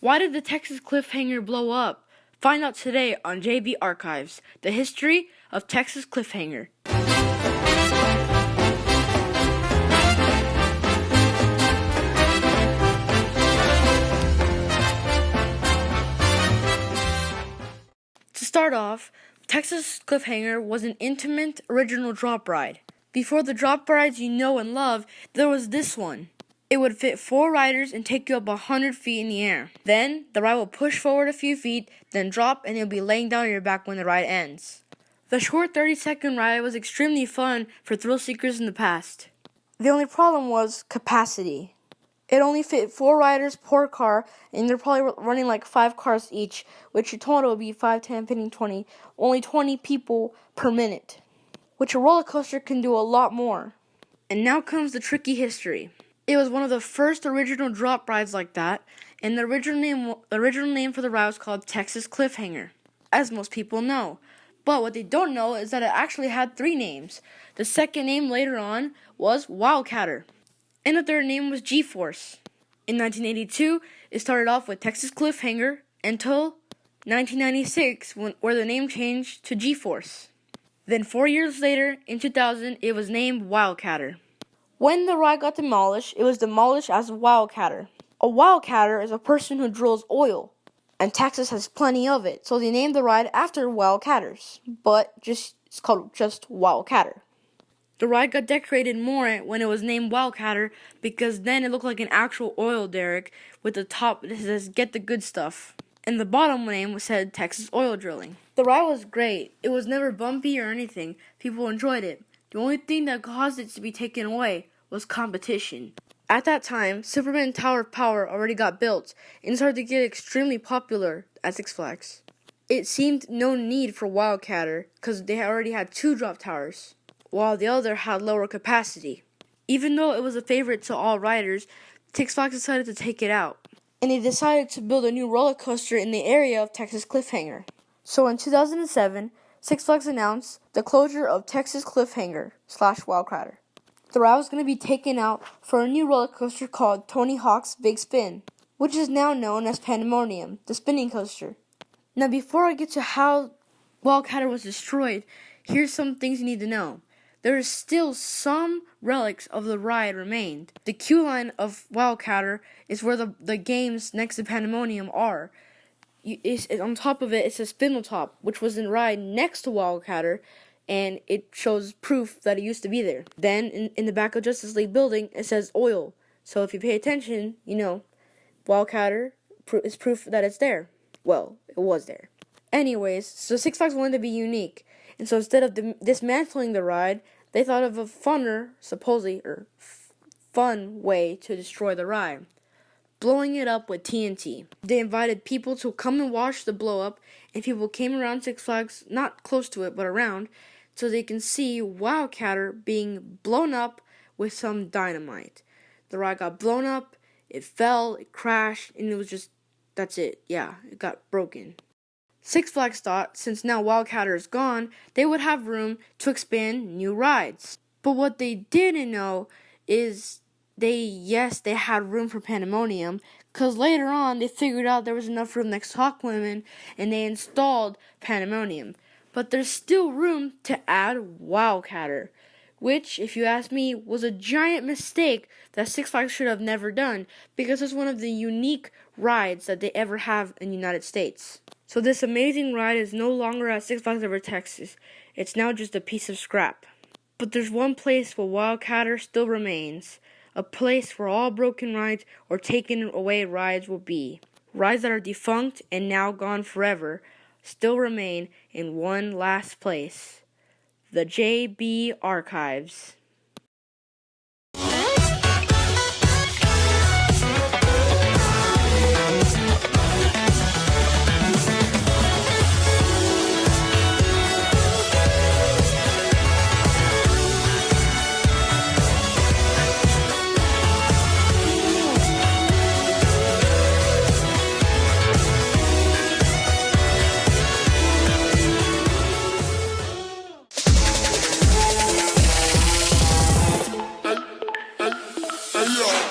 Why did the Texas cliffhanger blow up? Find out today on JB Archives, the history of Texas cliffhanger. To start off, Texas cliffhanger was an intimate original drop ride. Before the drop rides you know and love, there was this one. It would fit 4 riders and take you up 100 feet in the air. Then, the ride will push forward a few feet, then drop, and you'll be laying down on your back when the ride ends. The short 30-second ride was extremely fun for thrill seekers in the past. The only problem was capacity. It only fit 4 riders per car, and they're probably running like 5 cars each, which in total would be 5, 10, 15, 20, only 20 people per minute, which a roller coaster can do a lot more. And now comes the tricky history. It was one of the first original drop rides like that, and the original name for the ride was called Texas Cliffhanger, as most people know. But what they don't know is that it actually had 3 names. The second name later on was Wildcatter, and the third name was G-Force. In 1982, it started off with Texas Cliffhanger until 1996, where the name changed to G-Force. Then 4 years later, in 2000, it was named Wildcatter. When the ride got demolished, it was demolished as a wildcatter. A wildcatter is a person who drills oil, and Texas has plenty of it, so they named the ride after wildcatters, but it's called just Wildcatter. The ride got decorated more when it was named Wildcatter because then it looked like an actual oil derrick with the top that says "Get the Good Stuff," and the bottom name said Texas Oil Drilling. The ride was great. It was never bumpy or anything. People enjoyed it. The only thing that caused it to be taken away was competition. At that time, Superman Tower of Power already got built and started to get extremely popular at Six Flags. It seemed no need for Wildcatter because they already had 2 drop towers, while the other had lower capacity. Even though it was a favorite to all riders, Six Flags decided to take it out, and they decided to build a new roller coaster in the area of Texas Cliffhanger. So in 2007, Six Flags announced the closure of Texas Cliffhanger / Wildcatter. The ride was going to be taken out for a new roller coaster called Tony Hawk's Big Spin, which is now known as Pandemonium, the spinning coaster. Now before I get to how Wildcatter was destroyed, here's some things you need to know. There is still some relics of the ride remained. The queue line of Wildcatter is where the games next to Pandemonium are. On top of it, it says Spindle Top, which was in the ride next to Wildcatter, and it shows proof that it used to be there. Then, in the back of Justice League building, it says oil. So if you pay attention, you know, Wildcatter is proof that it's there. Well, it was there. Anyways, so Six Flags wanted to be unique. And so instead of dismantling the ride, they thought of a fun way to destroy the ride. Blowing it up with TNT. They invited people to come and watch the blow up, and people came around Six Flags, not close to it, but around, so they can see Wildcatter being blown up with some dynamite. The ride got blown up, it fell, it crashed, and it was just, that's it. Yeah, it got broken. Six Flags thought, since now Wildcatter is gone, they would have room to expand new rides. But what they didn't know is they had room for Pandemonium, because later on they figured out there was enough room next to Hawkwomen, and they installed Pandemonium. But there's still room to add Wildcatter, which, if you ask me, was a giant mistake that Six Flags should have never done, because it's one of the unique rides that they ever have in the United States. So this amazing ride is no longer at Six Flags Over Texas. It's now just a piece of scrap. But there's one place where Wildcatter still remains. A place where all broken rides or taken away rides will be. Rides that are defunct and now gone forever still remain in one last place. The JB Archives. Hey, yo.